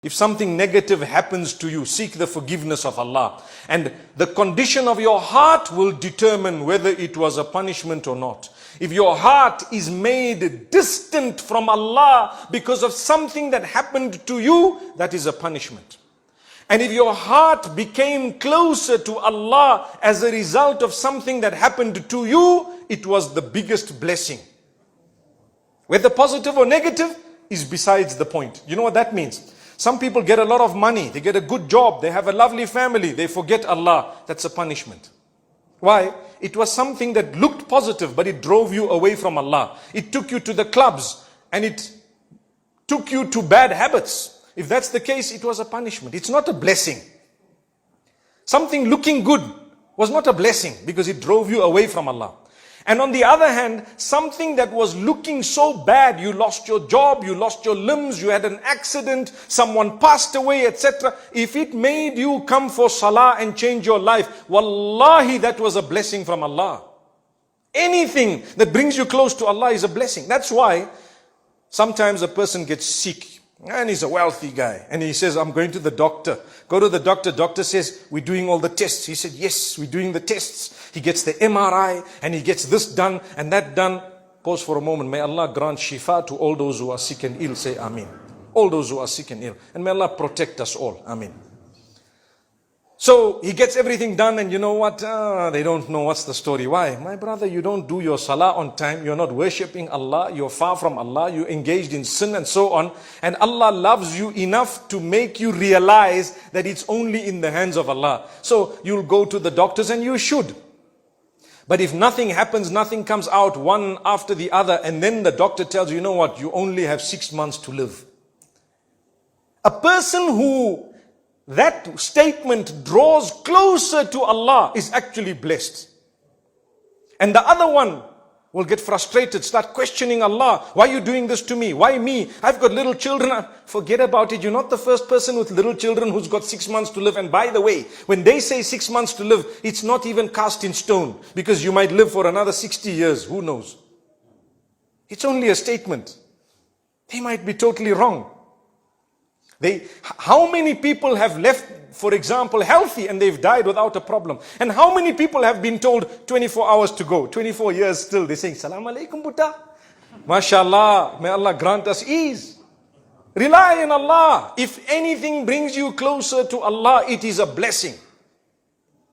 If something negative happens to you, seek the forgiveness of Allah. And the condition of your heart will determine whether it was a punishment or not. If your heart is made distant from Allah because of something that happened to you, that is a punishment. And if your heart became closer to Allah as a result of something that happened to you, it was the biggest blessing. Whether positive or negative is besides the point. You know what that means? Some people get a lot of money, they get a good job, they have a lovely family, they forget Allah. That's a punishment. Why? It was something that looked positive, but it drove you away from Allah. It took you to the clubs and it took you to bad habits. If that's the case, it was a punishment. It's not a blessing. Something looking good was not a blessing because it drove you away from Allah. And on the other hand, something that was looking so bad, you lost your job, you lost your limbs, you had an accident, someone passed away, etc. If it made you come for salah and change your life, wallahi, that was a blessing from Allah. Anything that brings you close to Allah is a blessing. That's why sometimes a person gets sick and he's a wealthy guy and he says, I'm going to the doctor. Go to the doctor. Doctor says, we're doing all the tests. He said, yes, we're doing the tests. He gets the MRI and he gets this done and that done. Pause for a moment. May Allah grant shifa to all those who are sick and ill. Say Ameen. All those who are sick and ill. And may Allah protect us all. Ameen. So he gets everything done and you know what? They don't know what's the story. Why? My brother, you don't do your salah on time. You're not worshipping Allah. You're far from Allah. You're engaged in sin and so on. And Allah loves you enough to make you realize that it's only in the hands of Allah. So you'll go to the doctors and you should. But if nothing happens, nothing comes out one after the other, and then the doctor tells you, you know what? You only have 6 months to live. A person who that statement draws closer to Allah is actually blessed. And the other one will get frustrated, start questioning Allah. Why are you doing this to me? Why me? I've got little children. Forget about it. You're not the first person with little children who's got 6 months to live. And by the way, when they say 6 months to live, it's not even cast in stone, because you might live for another 60 years. Who knows? It's only a statement. They might be totally wrong. How many people have left, for example, healthy and they've died without a problem? And how many people have been told 24 hours to go, 24 years still? They're saying, Salaam alaikum buta. MashaAllah, may Allah grant us ease. Rely on Allah. If anything brings you closer to Allah, it is a blessing.